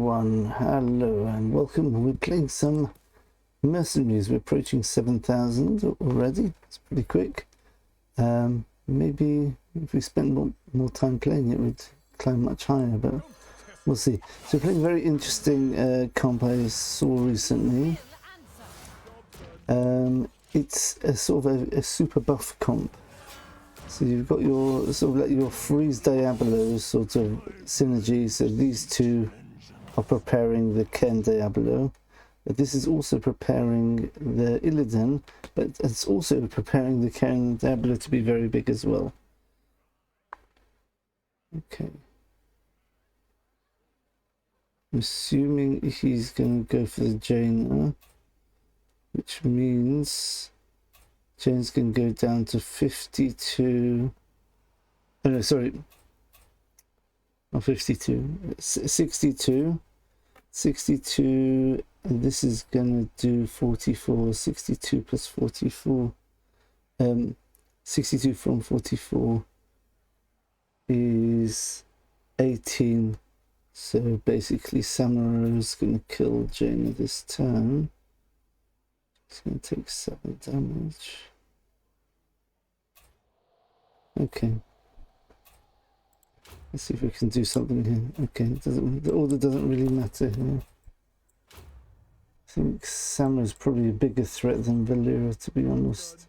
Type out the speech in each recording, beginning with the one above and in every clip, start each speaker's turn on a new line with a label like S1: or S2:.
S1: everyone, hello and welcome. We're playing some Mercenaries. We're approaching 7,000 already. It's pretty quick. Maybe if we spent more time playing it, we'd climb much higher, but we'll see. So we're playing a very interesting comp I saw recently. It's a sort of a super buff comp. So you've got your sort of like your Frost-Diablo sort of synergy. So these two are preparing the Ken Diablo. But this is also preparing the Illidan, but it's also preparing the Ken Diablo to be very big as well. Okay. I'm assuming he's going to go for the Jaina, which means Jane's can go down to 52. Oh no, sorry. Not 52. 62. 62. And this is going to do 44. 62 plus 44. 62 from 44 is 18. So basically, Samuro is going to kill Jaina this turn. It's going to take 7 damage. Okay. Let's see if we can do something here. Okay, the order doesn't really matter here. I think Sam is probably a bigger threat than Valeera, to be honest.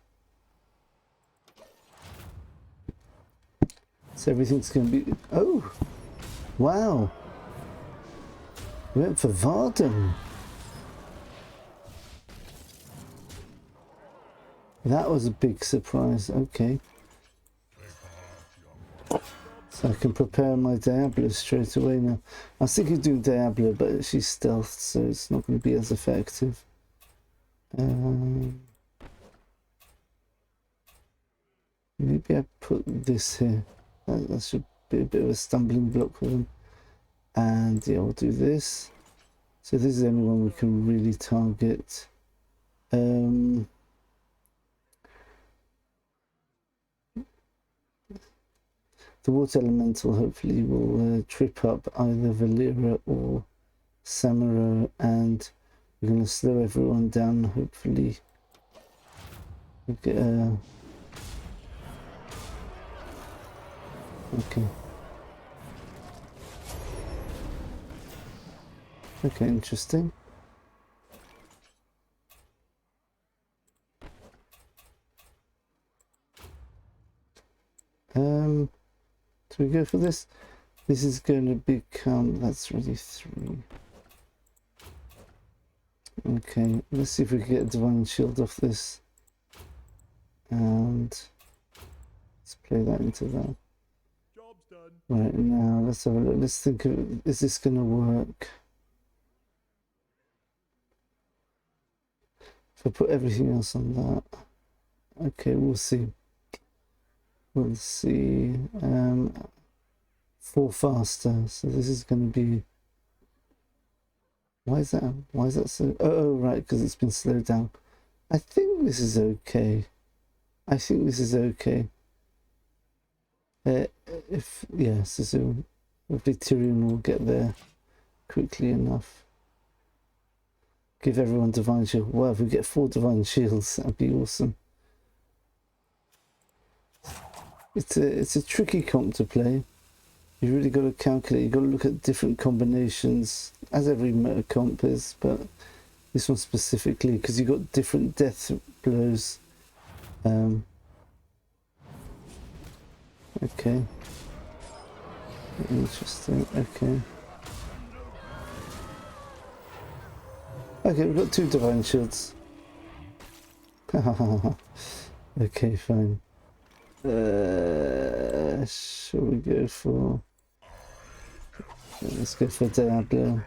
S1: So everything's going to be... Oh! Wow! We went for Varden. That was a big surprise. Okay. So I can prepare my Diablo straight away now. I was thinking of doing Diablo, but she's stealth, so it's not going to be as effective. Maybe I put this here. That should be a bit of a stumbling block for them. And yeah, we'll do this. So this is the only one we can really target. The water elemental hopefully will trip up either Valeera or Samuro, and we're going to slow everyone down, hopefully. Okay. Okay, interesting. Do we go for this? This is going to become... That's really 3. Okay, let's see if we can get a Divine Shield off this. And let's play that into that.
S2: Job's done.
S1: Right, now let's have a look. Let's think of... Is this going to work? If I put everything else on that. Okay, we'll see. We'll see. 4 faster. So this is going to be. Why is that so? Oh, right, because it's been slowed down. I think this is okay. If yes, so hopefully Tirion will get there quickly enough. Give everyone Divine Shield. Well, if we get 4 Divine Shields, that'd be awesome. It's a tricky comp to play. You really got to calculate. You got to look at different combinations, as every meta comp is, but this one specifically because you got different death blows. Okay. Interesting. Okay. Okay, we've got 2 Divine Shields. Okay, fine. Shall we go for... Let's go for Diablo.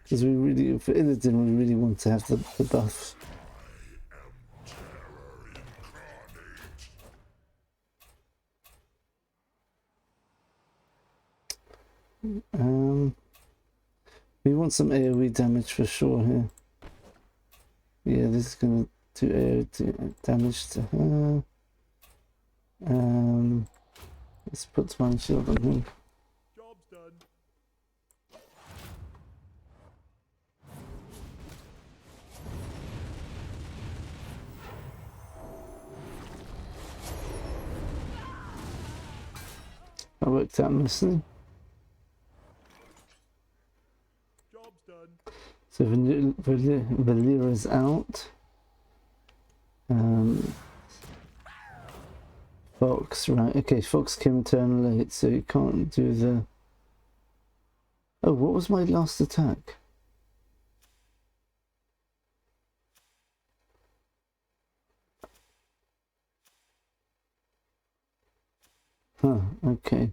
S1: Because we really, for Illidan, we really want to have the buff. We want some AoE damage for sure here. Yeah, this is going to do AoE damage to her. Let's put Divine Shield on him.
S2: Job's done.
S1: That worked out nicely.
S2: Job's done.
S1: So Valeera's out. Fox, right, okay, Fox came turn late, so you can't do the... Oh, what was my last attack? Huh, okay.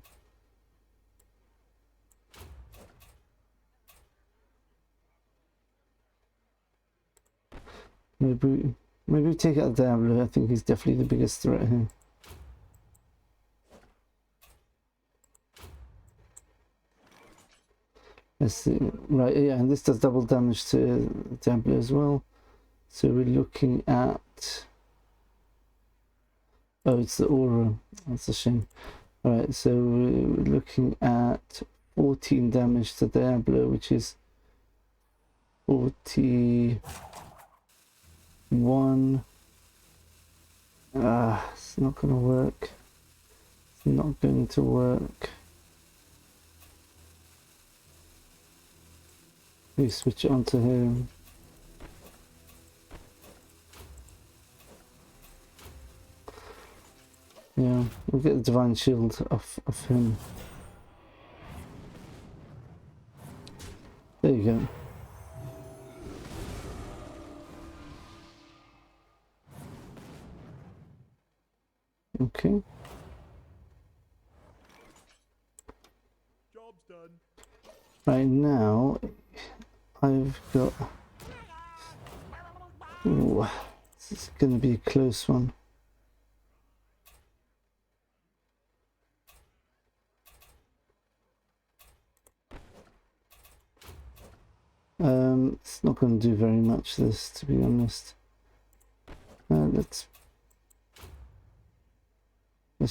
S1: Maybe we take out Diablo. I think he's definitely the biggest threat here. Let's see. Right, yeah, and this does double damage to Diablo as well. So we're looking at... Oh, it's the aura. That's a shame. Alright, so we're looking at 14 damage to Diablo, which is 41. It's not going to work. It's not going to work. We switch it onto him. Yeah, we'll get the Divine Shield off him. There you go. Okay.
S2: Job's done.
S1: Right now, I've got... Ooh, this is going to be a close one. It's not going to do very much, this, to be honest. Let's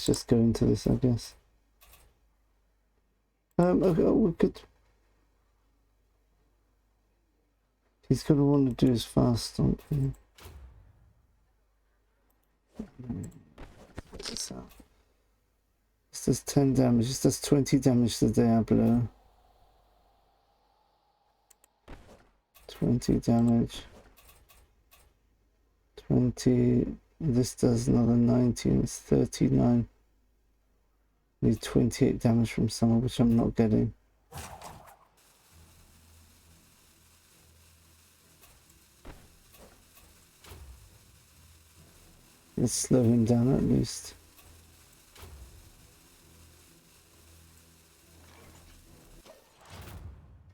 S1: just go into this, I guess. Okay, we could... He's going to want to do his fast, don't he? What's this out? This does 10 damage. This does 20 damage to Diablo. 20 damage. 20. This does another 19. It's 39. Need 28 damage from someone, which I'm not getting. Let's slow him down at least.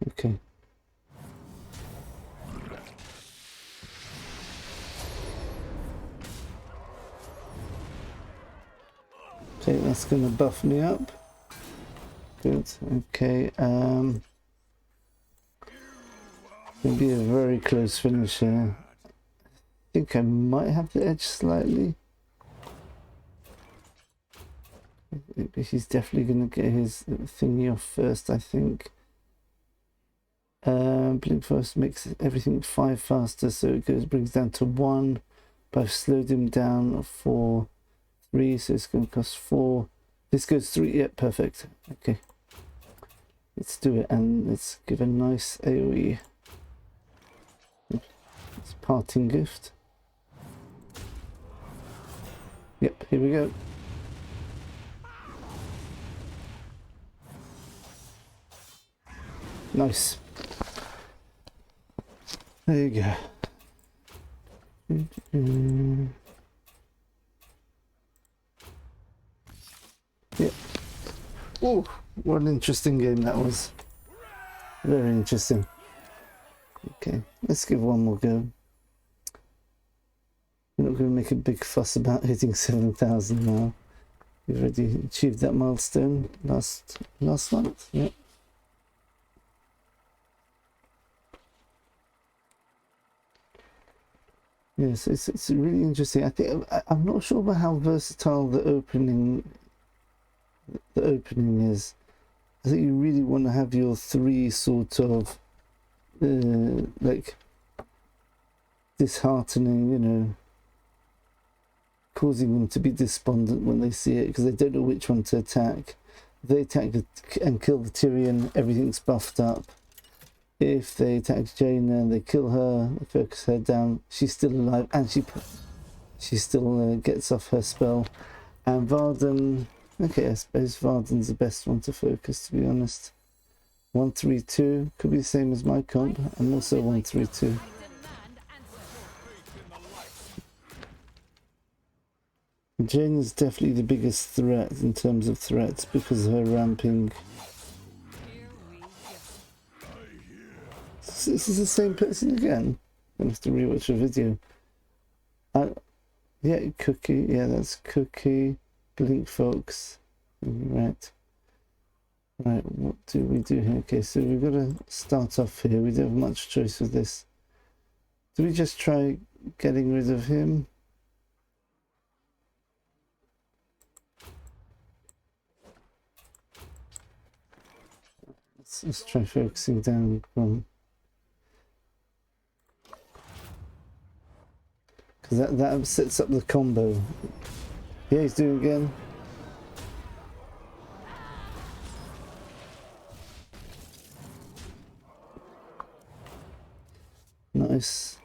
S1: Okay. Okay, that's gonna buff me up. Good. Okay. Gonna be a very close finish here. I think I might have the edge slightly. He's definitely gonna get his thingy off first, I think. Blink Frost makes everything 5 faster, so it brings down to 1. But I've slowed him down for 3, so it's going to cost 4. This goes 3. Yeah, perfect. Okay, let's do it, and let's give a nice AoE. It's parting gift. Yep, here we go. Nice. There you go. Yep. Oh, what an interesting game that was. Very interesting. Okay, let's give one more go. We're not going to make a big fuss about hitting 7,000 now. We've already achieved that milestone last month. Yep. Yes, it's really interesting. I think I'm not sure about how versatile the opening is. I think you really want to have your 3 sort of like disheartening, you know, causing them to be despondent when they see it because they don't know which one to attack. they attack and kill the Tirion, everything's buffed up. If they attack Jaina and they kill her, they focus her down, she's still alive, and she still gets off her spell. And Varden, okay, I suppose Varden's the best one to focus, to be honest. 132 could be the same as my comp. I'm also 132. Jane is definitely the biggest threat in terms of threats because of her ramping. This is the same person again. I'm gonna have to rewatch a video. Yeah, Cookie. Yeah, that's Cookie. Blink Fox. Right. Right, what do we do here? Okay, so we've got to start off here. We don't have much choice with this. Do we just try getting rid of him? Let's try focusing down on... because that sets up the combo. Yeah, he's doing it again. Nice.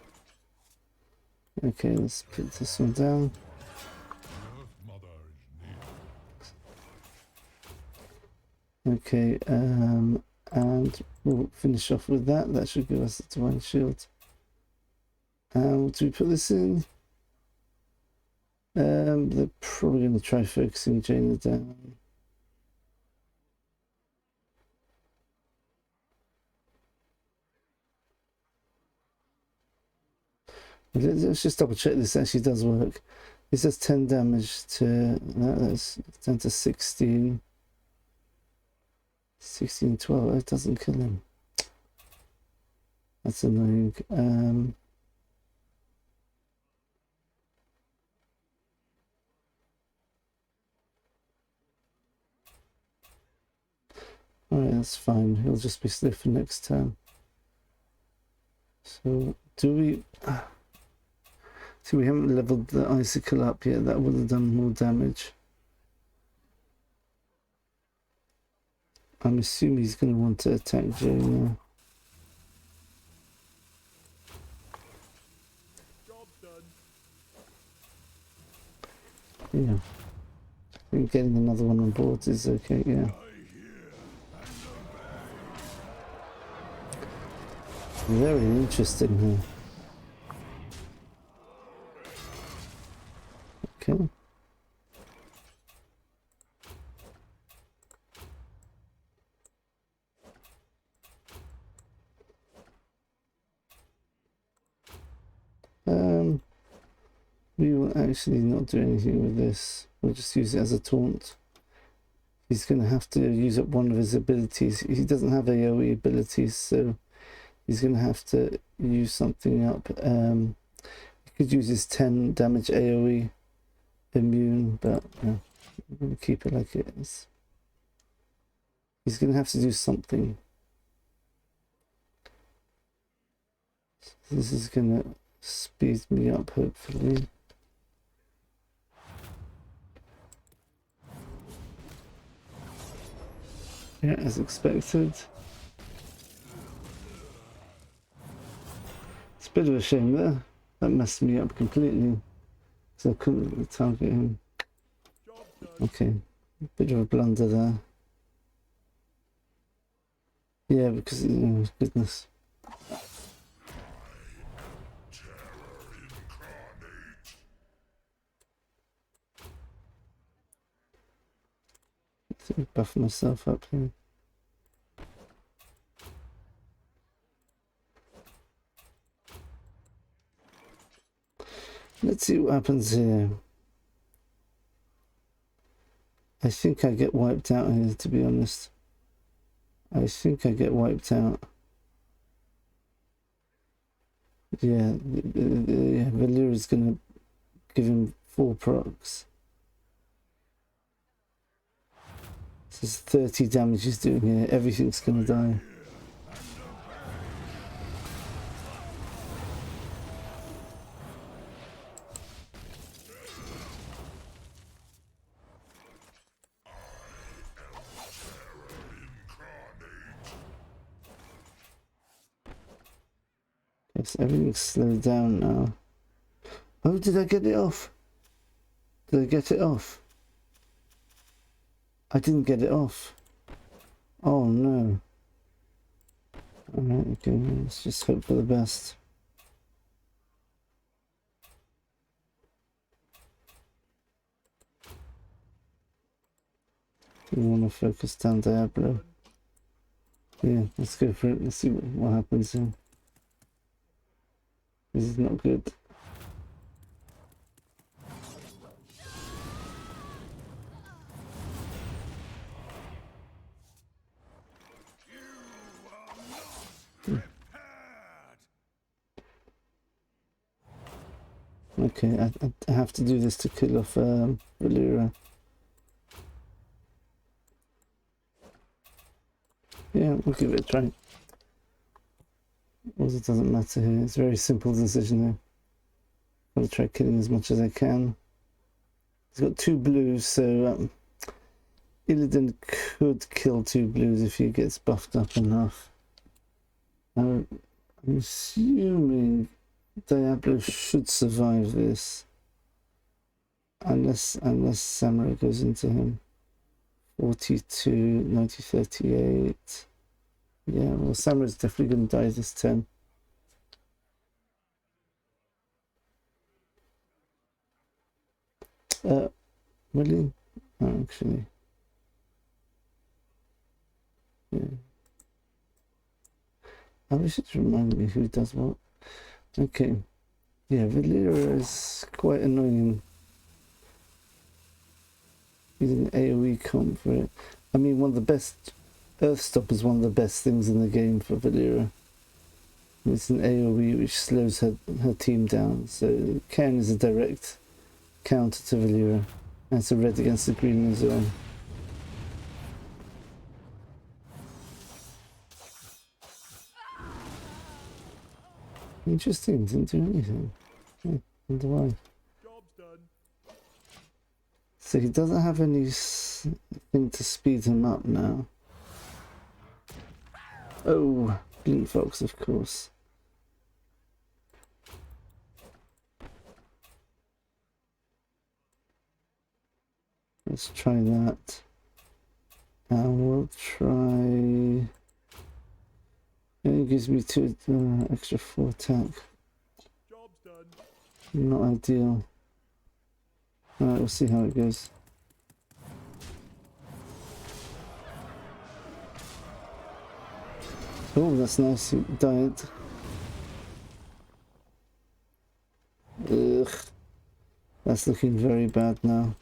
S1: Okay, let's put this one down. Okay, and we'll finish off with that. That should give us the divine shield. And do we put this in? They're probably going to try focusing Jaina down. Let's just double check this actually does work. This does 10 damage to... that's down to 16. 16, 12. Oh, it doesn't kill him. That's annoying. Alright, that's fine. He'll just be stiff for next turn. So, do we... see, we haven't leveled the icicle up yet. That would have done more damage. I'm assuming he's going to want to attack Jaina. Yeah. I think getting another one on board is okay, yeah. Very interesting here. Okay. We will actually not do anything with this. We'll just use it as a taunt. He's going to have to use up one of his abilities. He doesn't have AoE abilities, so he's going to have to use something up. He could use his 10 damage AoE immune, but I'm going to keep it like it is. He's going to have to do something. This is going to speed me up, hopefully. Yeah, as expected. It's a bit of a shame there. That messed me up completely. So I couldn't target him. Okay, bit of a blunder there. Yeah, because, oh, goodness. Buff myself up here. Let's see what happens here. I think I get wiped out here, to be honest. I think I get wiped out. Yeah, yeah, Valeera's gonna give him 4 procs. This is 30 damage he's doing here. Everything's gonna die. Yes, everything's slowed down now. Oh, did I get it off? Did I get it off? I didn't get it off. Oh no. Alright, okay, let's just hope for the best. We want to focus down Diablo. Yeah, let's go for it. Let's see what happens here. This is not good. Okay, I have to do this to kill off Valeera. Yeah, we'll give it a try. Also, it doesn't matter here. It's a very simple decision here. I'll try killing as much as I can. He's got 2 blues, so Illidan could kill 2 blues if he gets buffed up enough. I'm assuming Diablo should survive this, unless Samurai goes into him. 42, 90, 38. Yeah, well, Samurai's definitely going to die this turn. Really? Oh, actually. Yeah. I wish it reminded me who does what. Okay. Yeah, Valeera is quite annoying. He's an AoE comp for it. I mean, one of the best... Earthstop is one of the best things in the game for Valeera. It's an AoE which slows her team down. So Cairn is a direct counter to Valeera. And it's a red against the green as well. Interesting, didn't do anything. I wonder why.
S2: Job's done.
S1: So he doesn't have anything to speed him up now. Oh, Blink Fox, of course. Let's try that. And we'll try... It gives me 2 extra 4 attack.
S2: Job's done.
S1: Not ideal. Alright, we'll see how it goes. Oh, that's nice. He died. Ugh. That's looking very bad now.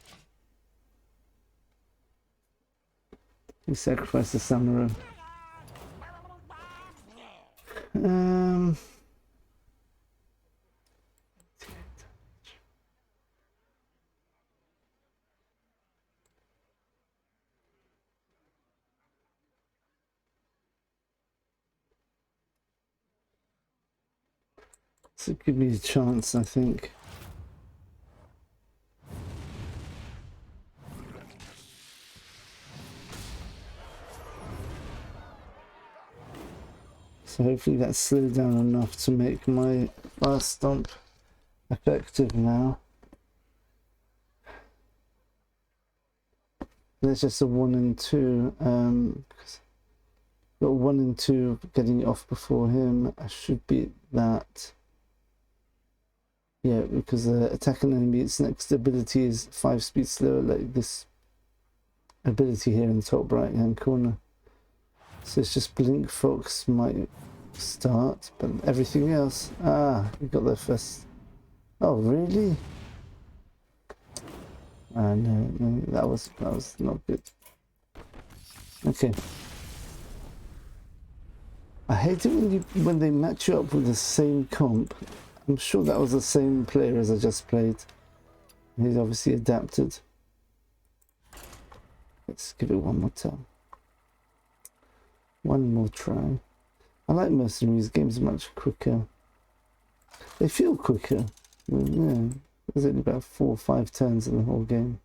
S1: He sacrificed the Samurai. So give me a chance, I think. So hopefully that's slowed down enough to make my fast stomp effective now. There's just a 1 and 2. Got 1 and 2 getting it off before him. I should beat that. Yeah, because attacking enemy, its next ability is 5 speed slower, like this ability here in the top right hand corner. So it's just Blink Fox might start, but everything else... Ah, we got there first. Oh, really? No, that was not good. Okay. I hate it when they match you up with the same comp. I'm sure that was the same player as I just played. He's obviously adapted. Let's give it one more time. One more try. I like Mercenaries. Games are much quicker. They feel quicker. Yeah, there's only about 4 or 5 turns in the whole game.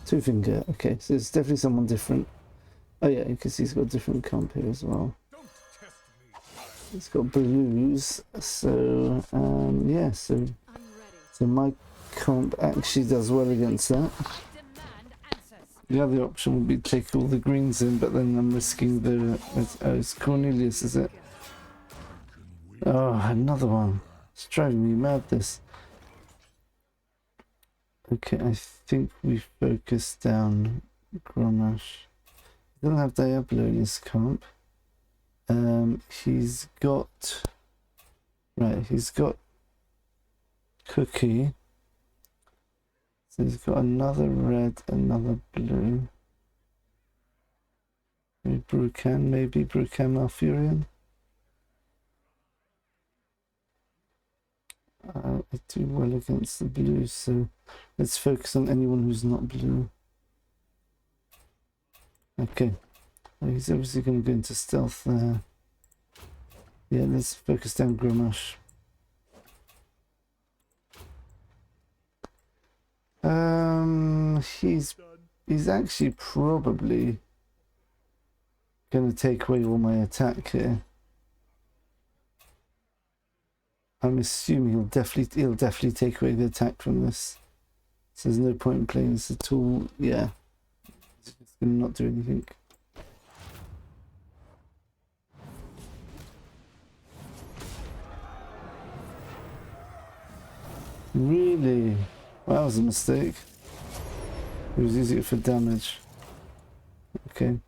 S1: 2 finger. Okay, so it's definitely someone different. Oh yeah, you can see he's got a different comp here as well.
S2: Don't test me.
S1: It's got blues, so yeah, so my comp actually does well against that. The other option would be to take all the greens in, but then I'm risking the... Oh, it's Cornelius, is it? Oh, another one. It's driving me mad, this. Okay, I think we focus down Grommash. He doesn't have Diablo in his comp. He's got... Right, he's got Cookie. So he's got another red, another blue. Maybe Brucan Malfurion. I do well against the blue, so let's focus on anyone who's not blue. Okay, well, he's obviously going to go into stealth there. Yeah, let's focus down Grommash. He's actually probably going to take away all my attack here. I'm assuming he'll definitely take away the attack from this. So there's no point in playing this at all. Yeah, he's just going to not do anything. Really? Well, that was a mistake. He was using it for damage. Okay.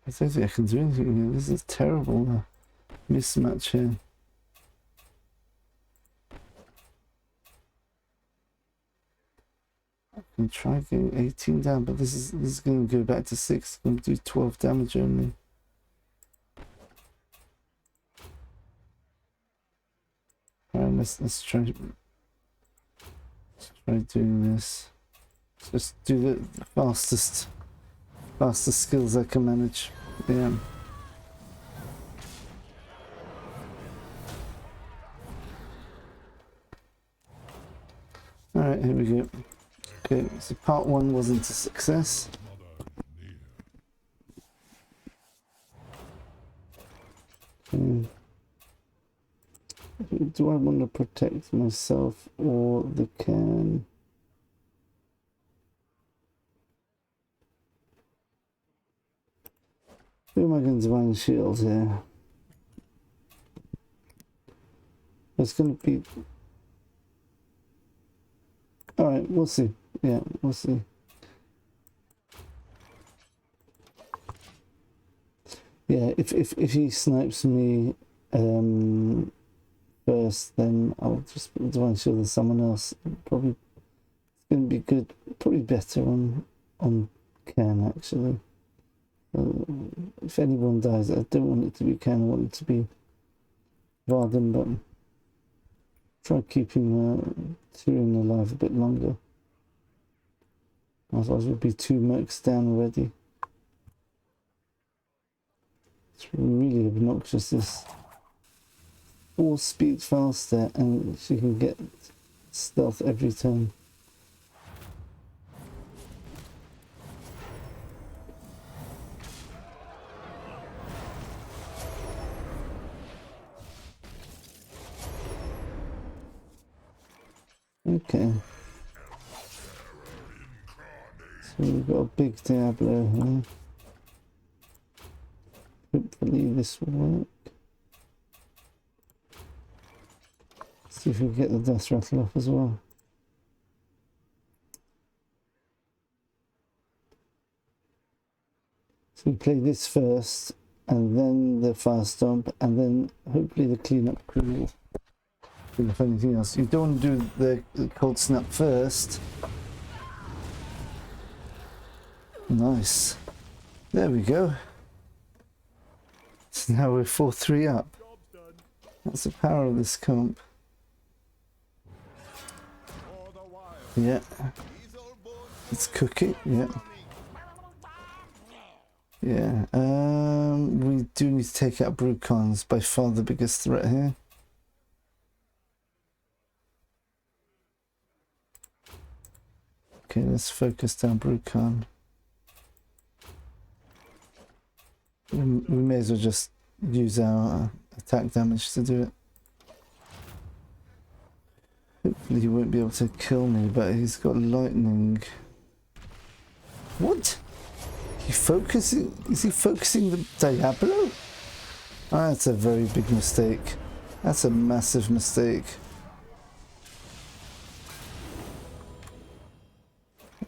S1: I don't think I can do anything here. This is terrible mismatch here. I can try getting 18 down, but this is going to go back to 6. It's going to do 12 damage only. Alright, let's try doing this. Just do the fastest skills I can manage. Yeah. Alright, here we go. Okay, so part 1 wasn't a success. Okay. Do I want to protect myself or the can? Who am I going to divine shield here? It's going to be... Alright, we'll see. Yeah, we'll see. Yeah, if he snipes me first, then I'll just divine shield than someone else. Probably it's going to be good. Probably better on Ken actually. If anyone dies, I don't want it to be Ken. I want it to be Varden, but try keeping Tirion alive a bit longer. Otherwise, we'd be 2 mercs down already. It's really obnoxious. This 4 speed faster, and she can get stealth every turn. Okay. So we've got a big Diablo here. Hopefully this will work. See if we can get the deathrattle off as well. So we play this first, and then the fast stomp, and then hopefully the cleanup crew. If anything else, you don't want to do the cold snap first. Nice. There we go. So now we're 4-3 up. That's the power of this comp. Yeah. It's Cookie. Yeah. Yeah. We do need to take out Brucon's, by far the biggest threat here. Okay, let's focus down Brucan. We may as well just use our attack damage to do it. Hopefully he won't be able to kill me, but he's got lightning. What? Is he focusing the Diablo? Ah, that's a very big mistake. That's a massive mistake.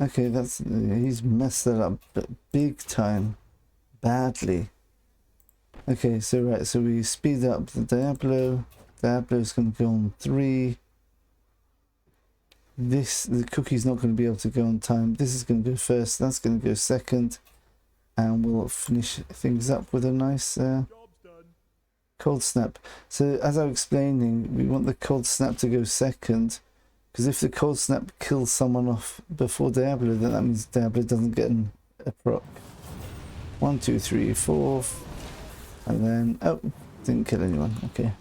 S1: Okay, he's messed that up big time. Badly. Okay, so we speed up the Diablo. Diablo's going to go on 3. The cookie's not going to be able to go on time. This is going to go first. That's going to go second. And we'll finish things up with a nice cold snap. So as I was explaining, we want the cold snap to go second, because if the cold snap kills someone off before Diablo, then that means Diablo doesn't get a proc. 1, 2, 3, 4, and then oh, didn't kill anyone. Okay.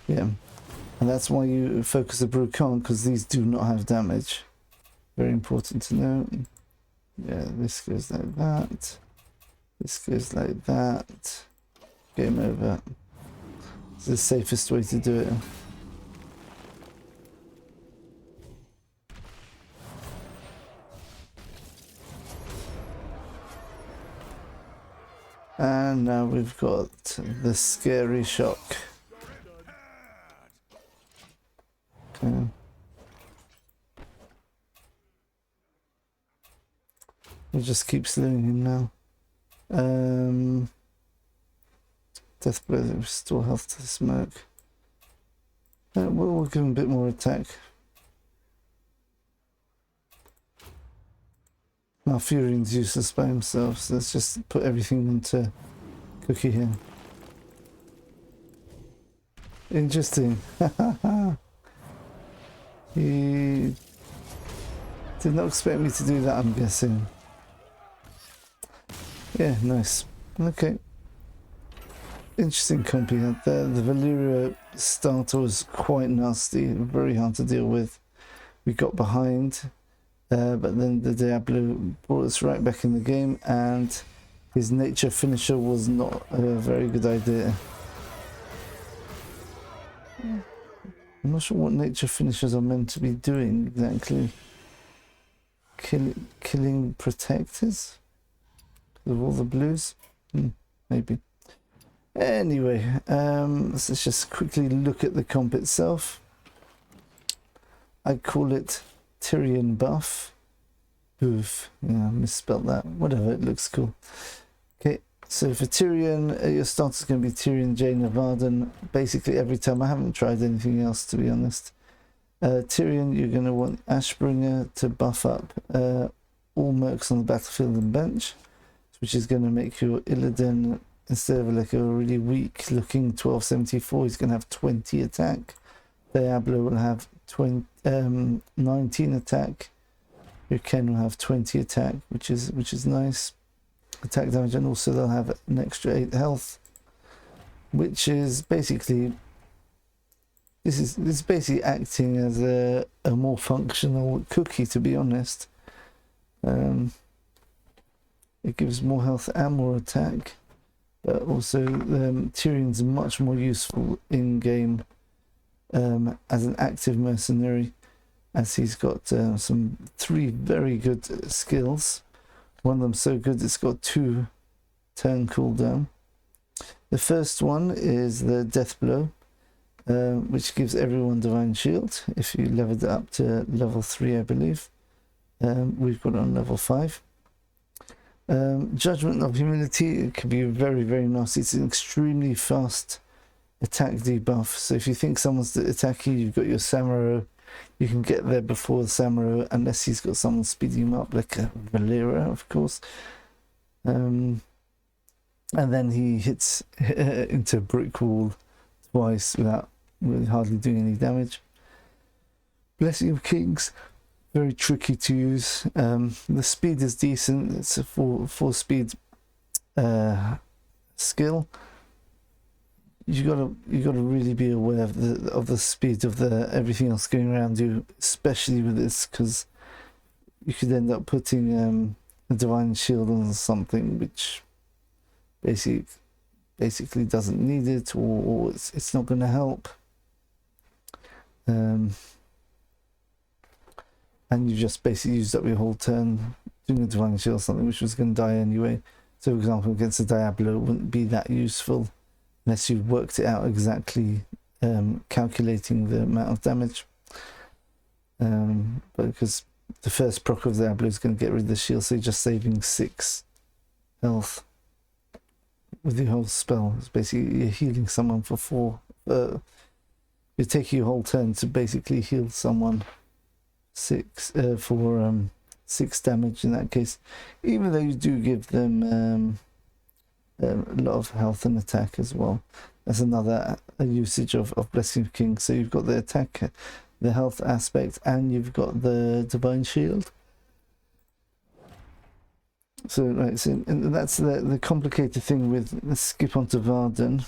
S1: Yeah, and that's why you focus the Brucan, because these do not have damage. Very important to know. Yeah, this goes like that. This goes like that. Game over. It's the safest way to do it. And now we've got the scary shock. Okay. We'll just keep slowing him now. Death blow, restore health to the smoke. We'll give him a bit more attack. Now Furion's useless by himself, so let's just put everything into Cookie here. Interesting. He did not expect me to do that, I'm guessing. Yeah, nice. Okay. Interesting comp he had there. The Valeera starter was quite nasty, very hard to deal with. We got behind, but then the Diablo brought us right back in the game, and his nature finisher was not a very good idea. I'm not sure what nature finishers are meant to be doing exactly. Killing protectors? With all the blues? Maybe. Anyway, let's just quickly look at the comp itself. I call it Tirion buff. Oof, yeah, I misspelled that. Whatever, it looks cool. Okay, so for Tirion, your starter's going to be Tirion J. Navardan. Basically every time. I haven't tried anything else, to be honest. Tirion, you're going to want Ashbringer to buff up all mercs on the battlefield and bench, which is going to make your Illidan, instead of like a really weak looking 1274, he's going to have 20 attack. Diablo will have 19 attack. Your Ken will have 20 attack, which is nice. Attack damage, and also they'll have an extra 8 health, which is basically this is basically acting as a more functional cookie, to be honest. It gives more health and more attack, but also Tyrion's much more useful in game as an active mercenary, as he's got some 3 very good skills. One of them so good it's got 2 turn cooldown. The first one is the death blow, which gives everyone divine shield if you leveled it up to level 3, I believe. We've got it on level 5. Judgment of humility, it can be very, very nasty. It's an extremely fast attack debuff, so if you think someone's attacking you, you've got your Samuro, you can get there before the Samuro, unless he's got someone speeding him up, like a Valeera, of course. And then he hits into a brick wall twice without really hardly doing any damage. Blessing of Kings, very tricky to use. The speed is decent. It's a 4 speed skill. you gotta really be aware of the speed of the everything else going around you, especially with this, because you could end up putting a divine shield on something which basically doesn't need it, or it's not going to help. And you just basically used up your whole turn doing a divine shield or something which was going to die anyway. So, for example, against a Diablo, it wouldn't be that useful unless you worked it out exactly, calculating the amount of damage. But because the first proc of the Diablo is going to get rid of the shield, so you're just saving 6 health with your whole spell. It's basically you're healing someone for 4. You're taking your whole turn to basically heal someone 6 for 6 damage in that case, even though you do give them a lot of health and attack as well. That's another usage of Blessing of King. So you've got the attack, the health aspect, and you've got the divine shield. So right, so and that's the complicated thing with. Let's skip on to Varden.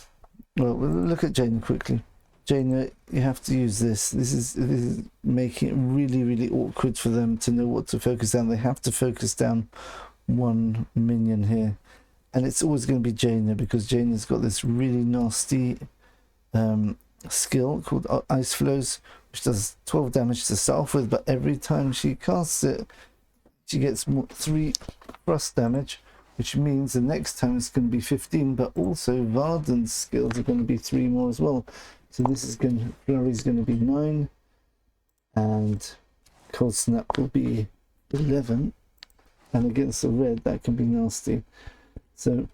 S1: Well, we'll look at Jaina quickly. Jaina, you have to use this. This is making it really, really awkward for them to know what to focus down. They have to focus down one minion here. And it's always going to be Jaina, because Jaina's got this really nasty skill called Ice Flows, which does 12 damage to start off with, but every time she casts it, she gets 3 frost damage, which means the next time it's going to be 15, but also Varden's skills are going to be 3 more as well. So this is Flurry's going to be 9, and Cold Snap will be 11, and against the red that can be nasty. So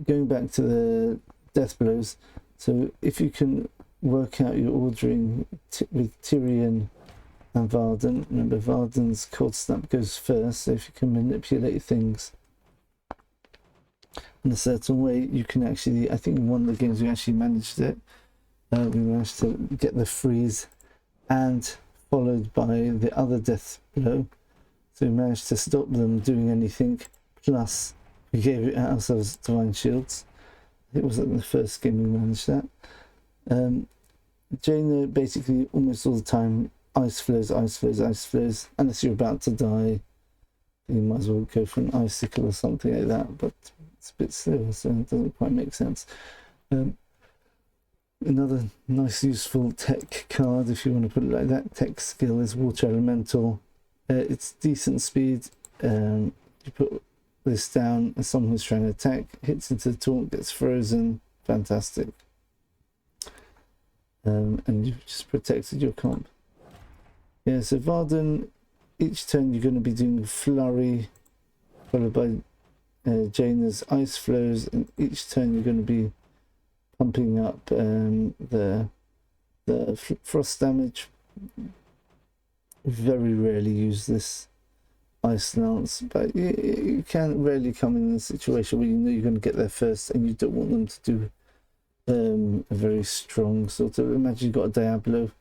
S1: going back to the death blows, so if you can work out your ordering with Tirion and Varden, remember Varden's Cold Snap goes first, so if you can manipulate things in a certain way, you can actually, I think in one of the games we actually managed it. We managed to get the freeze and followed by the other death blow. So we managed to stop them doing anything, plus we gave ourselves divine shields. It was in the first game we managed that. Jaina basically almost all the time ice flows, unless you're about to die. You might as well go for an icicle or something like that, but it's a bit slow, so it doesn't quite make sense. Another nice useful tech card, if you want to put it like that, tech skill is Water Elemental. It's decent speed. You put this down, and someone who's trying to attack hits into the taunt, gets frozen. Fantastic. And you've just protected your comp. Yeah, so Varden, each turn you're going to be doing Flurry, followed by Jaina's Ice Flows, and each turn you're going to be pumping up the frost damage. Very rarely use this Ice Lance, but you can rarely come in a situation where you know you're going to get there first and you don't want them to do a very strong sort of, imagine you've got a Diablo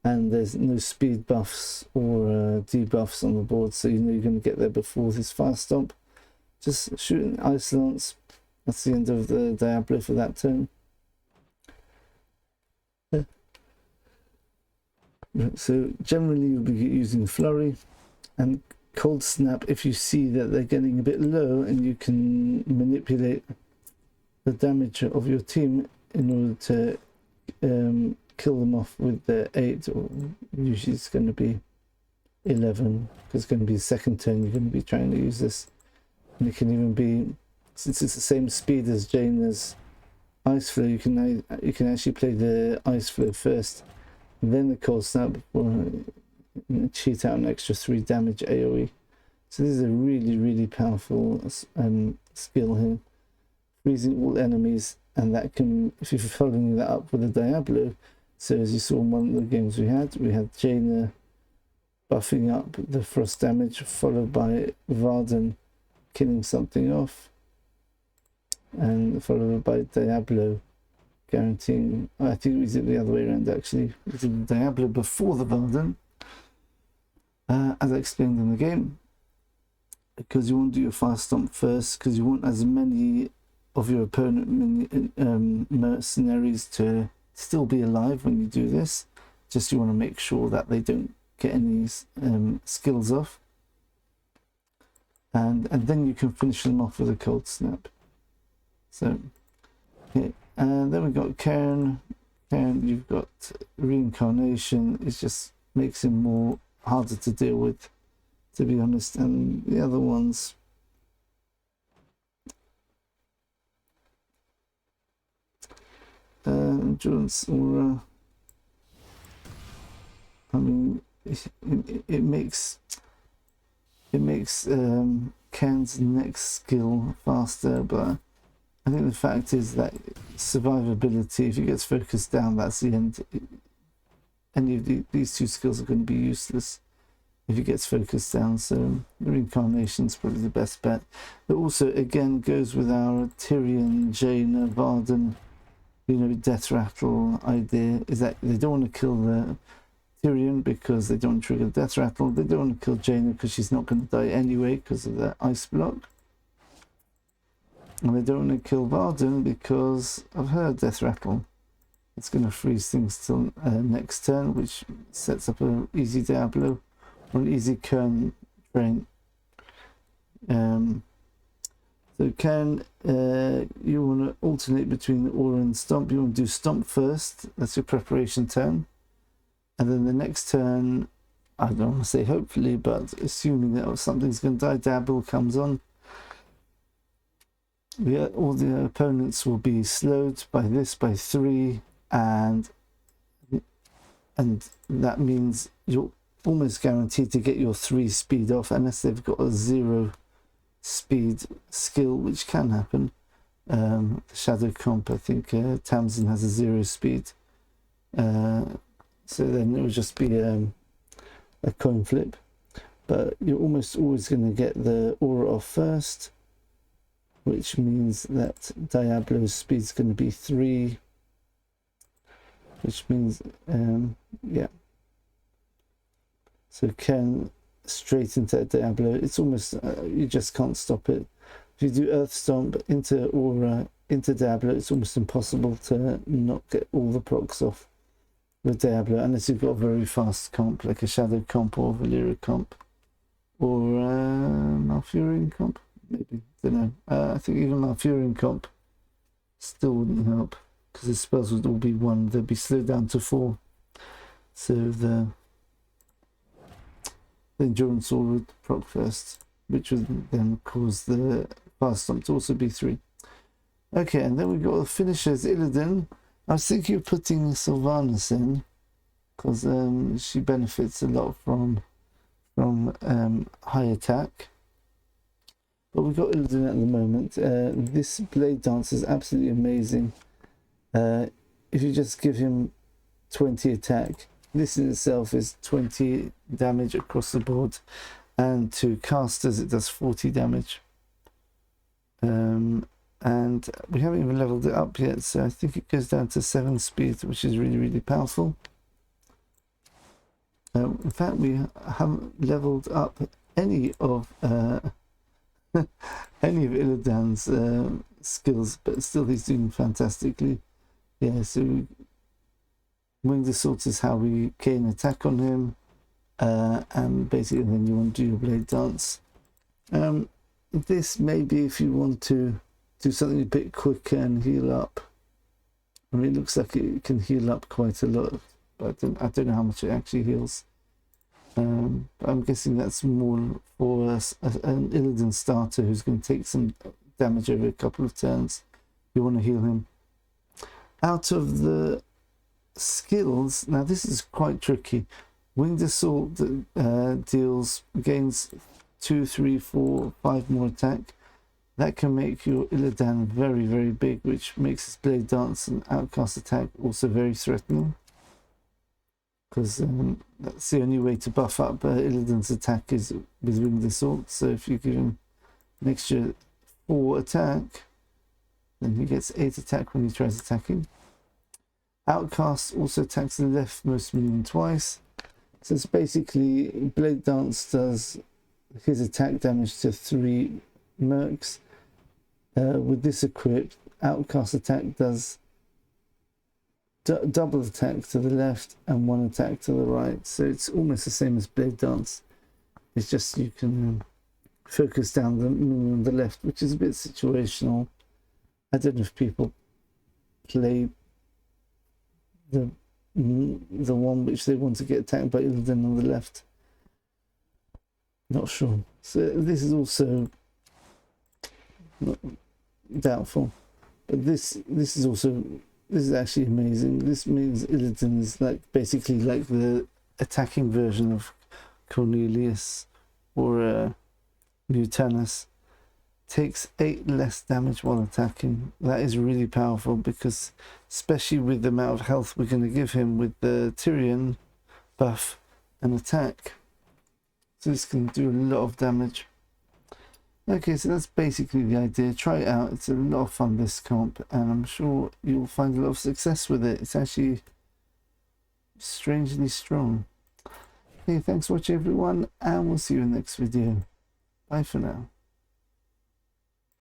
S1: and there's no speed buffs or debuffs on the board, so you know you're going to get there before this fire stomp. Just shoot an Ice Lance. That's the end of the Diablo for that turn. So generally you'll be using Flurry and Cold Snap if you see that they're getting a bit low, and you can manipulate the damage of your team in order to kill them off with the 8, or usually it's going to be 11, because it's going to be the second turn you're going to be trying to use this. And it can even be, since it's the same speed as Jaina's Ice Flow, you can actually play the Ice Flow first, then the Cold Snap, or cheat out an extra 3 damage AoE. So this is a really, really powerful skill here. Freezing all enemies, and that can, if you're following that up with a Diablo, so as you saw in one of the games we had Jaina buffing up the frost damage, followed by Varden killing something off, and followed by Diablo guaranteeing, I think we did the other way around actually, we did Diablo before the Varden, as I explained in the game, because you want to do your fire stomp first, because you want as many of your opponent mercenaries to still be alive when you do this. Just you want to make sure that they don't get any skills off. And then you can finish them off with a cold snap. So, okay. And then we've got Cairn. Cairn, you've got reincarnation. It just makes him more harder to deal with, to be honest. And the other ones, endurance aura. I mean, it makes Cairn's next skill faster, but I think the fact is that survivability, if he gets focused down, that's the end. Any of these two skills are going to be useless if he gets focused down, so reincarnation is probably the best bet. It also, again, goes with our Tirion, Jaina, Varden, deathrattle idea, is that they don't want to kill the Tirion because they don't trigger deathrattle. They don't want to kill Jaina because she's not going to die anyway because of the ice block. And they don't want to kill Varden because of her deathrattle. It's going to freeze things till next turn, which sets up an easy Diablo or an easy Kern train. So Cairn, you want to alternate between Aura and Stomp. You want to do Stomp first. That's your preparation turn. And then the next turn, I don't want to say hopefully, but assuming that something's going to die, Diablo comes on. All the opponents will be slowed by this by 3, and that means you're almost guaranteed to get your 3 speed off unless they've got a 0 speed skill, which can happen. The Shadow Comp, I think Tamsin has a 0 speed, so then it will just be a coin flip, but you're almost always going to get the aura off first, which means that Diablo's speed is going to be 3, which means yeah, so Ken straight into Diablo. It's almost you just can't stop it. If you do Earth Stomp into Aura into Diablo, it's almost impossible to not get all the procs off with Diablo unless you've got a very fast comp like a Shadow Comp or Valeera Comp or Malfurion Comp, maybe, don't know. I think even Malfurion Comp still wouldn't help because his spells would all be 1, they'd be slowed down to 4, so the endurance aura would proc first, which would then cause the fast stomp to also be 3. Okay, and then we've got the finishers, Illidan. I was thinking of putting Sylvanas in because she benefits a lot from high attack. But we've got Illidan at the moment. This Blade Dance is absolutely amazing. If you just give him 20 attack, this in itself is 20 damage across the board, and to casters it does 40 damage. And we haven't even leveled it up yet, so I think it goes down to 7 speed, which is really, really powerful. In fact, we haven't leveled up any of Illidan's skills, but still he's doing fantastically. Yeah, so Winged Assault is how we gain attack on him, and basically then you want to do your Blade Dance. This maybe if you want to do something a bit quicker and heal up. I mean, it looks like it can heal up quite a lot, but I don't know how much it actually heals. But I'm guessing that's more for an Illidan starter who's going to take some damage over a couple of turns. You want to heal him. Out of the skills, now this is quite tricky. Winged Assault gains 2, 3, 4, 5 more attack. That can make your Illidan very, very big, which makes his Blade Dance and Outcast attack also very threatening. Because that's the only way to buff up Illidan's attack is with Winged Assault. So if you give him an extra 4 attack, then he gets 8 attack when he tries attacking. Outcast also attacks the leftmost minion twice. So it's basically Blade Dance does his attack damage to 3 mercs. with this equipped, outcast attack does double attack to the left and one attack to the right. So it's almost the same as Blade Dance. It's just you can focus down the minion on the left, which is a bit situational. I don't know if people play the one which they want to get attacked by Illidan on the left. Not sure. So this is also doubtful. But this is actually amazing. This means Illidan is like basically like the attacking version of Cornelius or Mutanus. Takes 8 less damage while attacking. That is really powerful because especially with the amount of health we're going to give him with the Tirion buff and attack. So this can do a lot of damage. Okay, so that's basically the idea. Try it out. It's a lot of fun, this comp, and I'm sure you'll find a lot of success with it. It's actually strangely strong. Okay, thanks for watching everyone, and we'll see you in the next video. Bye for now.